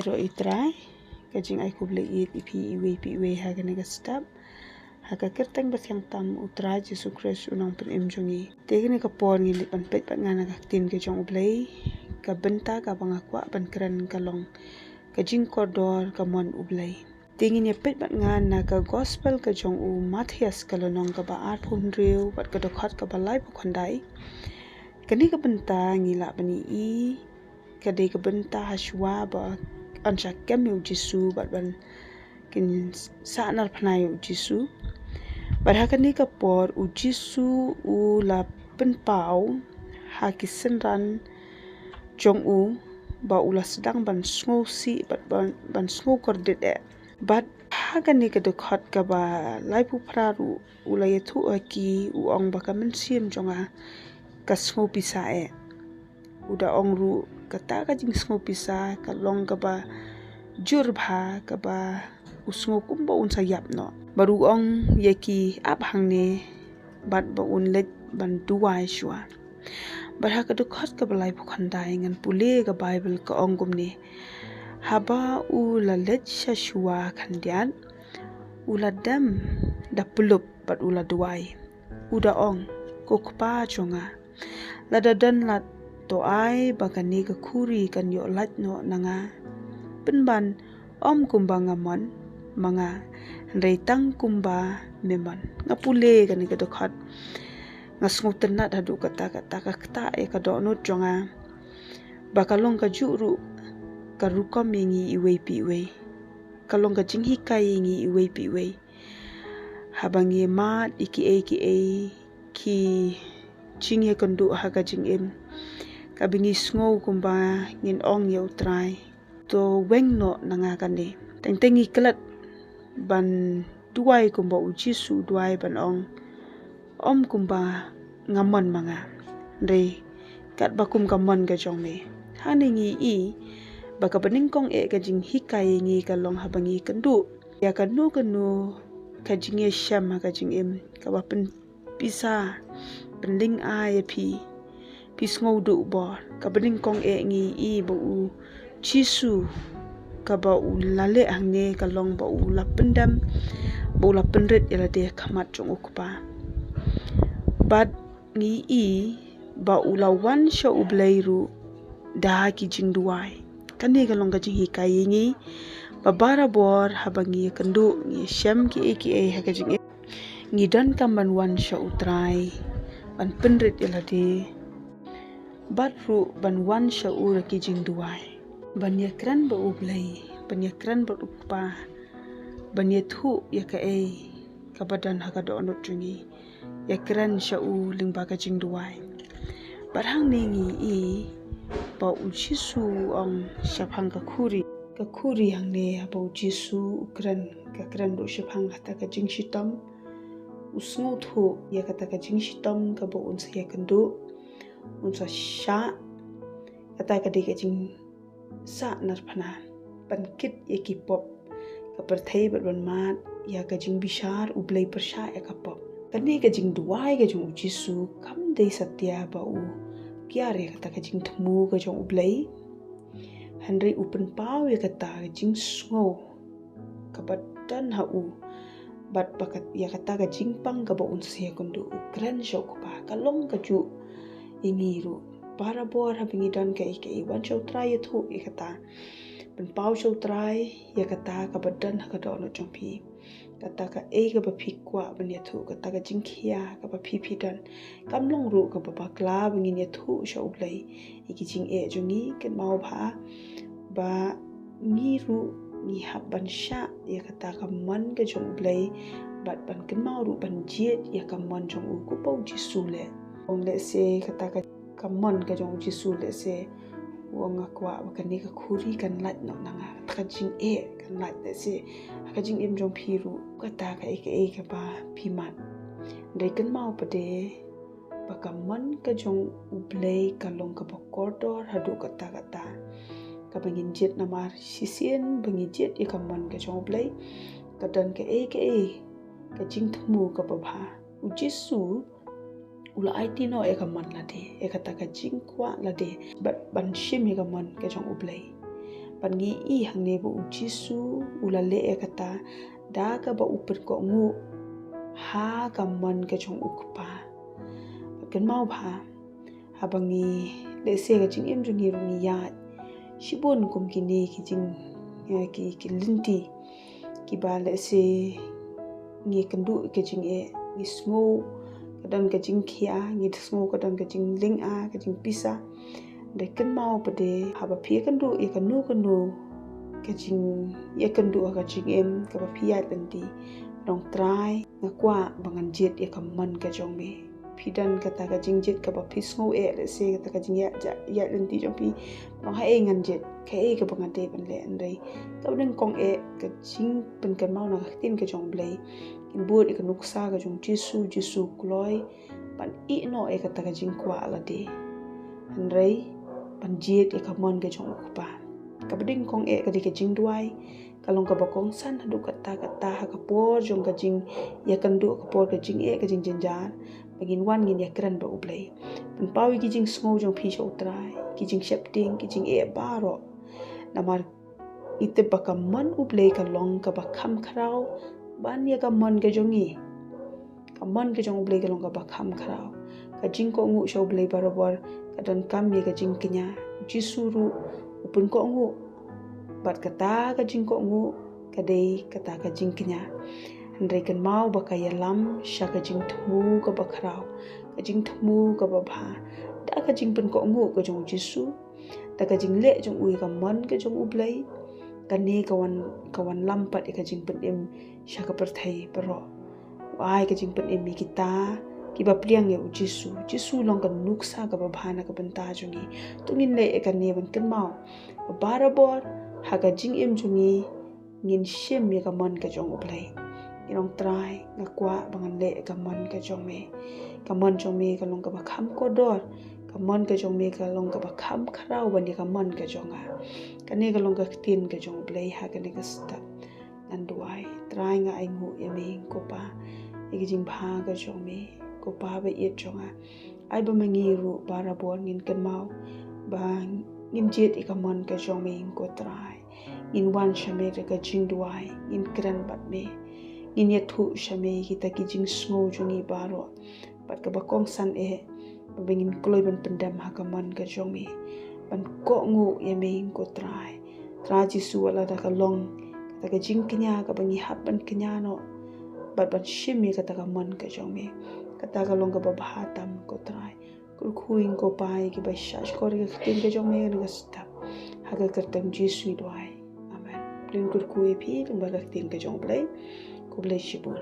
ro itrai kajing ai ku blei it ipi iwe haga nega step haga kerteng basyang tam utrai Jesu Kristus unang pen imjongi tegene ka por ngi lipan pet pat ngana ka tin ke jong blei ka benta ka bangakwa ban keren kalong ka Jingkordor ka mon ublei tingin ya pet bat ngana ka gospel ka jong u Matthias kalonong ka ba ar phum riu bat ka dokhat ka balai pukhandai kani ka benta ngila bani i kadai ka benta haswa ba ansha kemu Jesu bat ban kin sanar phnai Jesu bat hakani ka por u Jesu u la penpau hakisenran jong u ba ula sedang ban sngosi bat ban sngo kordit bat hakani ka dokhat ka ba laipu praru ula yethu aki u ong ba ka mensim jonga ka sngo pisa uda ong ru kata ka jing sngo pisa ka long ka ba jur bha ka ba usngo kumba un sayap no baru ong yaki ap hangne bat ba un let ban duai shwa bat ha ka dokhat ka balai pukhandai ngan pule ka bible ka ong gumne haba u la let shashwa khandian ula dam da pulup bat ula duai uda ong kokpa chonga lada dan lat to ai bagani ka khuri kan yo lat no nanga penban om kumba ngamon manga reitang kumba memon ngapule kan ka dokhat ngasngo tenat hadu kata ka do no jonga bakalong ka juru ka rukom ngi iwe piwe kalong ka jinghi kai ngi iwe piwe habangi mat iki ki jingye kondu haga jingem kabingi sngo kumba ngin ong ye utrai to weng no nanga kane tengtengi klat ban duai kumba u Jesu duai ban ong om kumba ngamon manga re kat bakum kamon ka jongme haningi i baka beningkong ka jing hikai ngi kalong habangi kendu ya kanu ka jingye syam ka jingem ka ba pen pisa pending ai pi pisngau du bor ka bening kong ngi i ba u Jesu ka ba u lale hangne ka long ba u la pendam ba u la penret ila de khamat jong ukpa bat ngi i ba u la wan sha u bleiru da ki jing duai kani ka long ka jing hikai ngi babara bor habangi kendu ngi syam ki ha ka jing ngi dan kamban wan sha utrai ban penret ila de batru ban wan sha ura ki jing duai ban yakran ba ublei ban yakran ba ukpa ban yethu yaka ka badan ha ka do no jungi yakran sha u lingba ka jing duai barhang nengi i ba u Jesu ong shaphang ka khuri hang ne ba u Jesu ukran ka kran do shaphang hata ka jing shitam usngo thu yakata ka jing shitam ka ba un sa yakandu unsa sha kata ka de ka jing sa nar phana pankit yaki pop ka perthai ban mat ya ka jing bishar ublei persha ya ka pop kani ka jing duai ka jing Jesu kam dei satya ba u kya re kata ka jing thmu ka jong ublei hanri upen pau ya kata ka jing sngo ka badan ha u bat bakat ya kata ka jing pang ka ba un se kundu ukran shok pa kalong ka ju ingiru para bor habingi dan ka wan show try thu ikata pen pau show try ya kata ka badan ka do no chompi kata ka ka ba phikwa ban ya thu kata ka jingkhia ka ba phi dan kamlong ru ka ba kla bingin ya thu show play iki jing jungi ken mau ba ngiru ni habban sha ya kata ka man ka jong play bat ban ken mau ru ban jet ya ka man jong u ko pau Jesu le ong le se kata ka kamon ka jong Jesu le se wong akwa bakani ka khuri kan lat no nanga ka jing kan lat le se ka jing im jong phiru kata ka ka ba phimat dei kan mau pade bakamon ka jong ublei ka long ka Jingkordor hadu kata ka bangin jet namar sisien bangin jet ya kamon ka jong ublei ka dan ka ka jing thmu ka ba u Jesu ula IT no eka man la de eka taka jing kwa la de bat ban shim eka man ka jong ublei pan ngi I hang ne ba ujisu ulale kata da ka ba uper ko ngu ha ka man ka chong ukpa kan mau ba habangi le se ka jing em jungi rungi ya shibun kum ki ne ki jing ki linti ki ba le se ngi kandu ke jing e ngi smo kadang ke jing khia ngi smo kadang ke jing ling a ke jing pisa de kan mau pa de haba phi kandu e kanu ke jing ye kandu ka jing em ka ba phi ya linti rong try ngakwa bangan jet e kaman ka jong me phidan kata ka jing jet ka ba phi smo e le se kata ka jing ya linti jong pi no ha e ngan jet ka e ka bangan de ban le andai ka ding kong e ka jing pen kan mau na tin ka jong Blei in buat ka nuksa ka jong jisu kloi pan I no e kata ka jing kwa ala de andai pan jet e kaman ka jong pa ka ding kong e ka de ka jing duai kalong ka bakong san hadu kata ha ka por jong ka jing ya kan du ka por ka jing e ka jing janjan bagin wan ngin ya kran ba Blei pan pawi ki jing sngo jong phi cho trai ki jing shapting ki jing e baro namar ite bakaman Blei ka long ka bakham khrau ban ya ka man ka jongi ka man ka jong Blei ka long ka bakham khrau ka jing ko ngu cho Blei barabar ka dan kam ye ka jing knya jisuru upun ko ngu bat kata ka jing ko ngu kadai kata ka jing knya andai kan mau ba ka yalam sha ka jing thmu ka bakhrau ka jing thmu ka ba bha da ka jing pen ko ngu ka jong jisu da ka jing le jong ui ka man ka jong Blei ka ne ka wan lampat ka jing pen em sha ka perthai paro ai ka jing pen em mi kita ki ba priang ye jisu long ka nuksa ka ba bhana ka banta jongi tungin le ka ne ban kan mau barabor ha ka jing em jongi ngin shem ye ka man ka jong Blei inong try ngakwa bangan le ka man ka jong me ka man jong me ka long ka ba kham kodor ka man ka jong me ka long ka ba kham khrau ban ka man ka jonga ka ne ka long ka tin ka jong Blei ha ka ne ka stap nan duai try nga ai ngu ye me ko pa e jing bha ka jong me ko pa ba ye jonga ai ba mangi ru barabor ngin kan mau ba ngin jet ka man ka jong me ko try in wan shame ka jing duai in kran bat me in ye thu shame kita ki jing sngo jungi baro bat ka bakong san e bengin kloi ban pendam ha ka man ka jong me ban ko ngu ye me ko try jisu wala da ka long kata ka jing knya ka bangi hap ban knya no bat ban shim ye kata ka man ka jong me kata ka long ka ba bhatam ko try kul khuing ko pai ki ba shash ko ri ka tin ka jong me ni ka stap ha ka kertam jisu duai amen plin kul kui phi ba ka tin ka jong Blei ko Blei shibul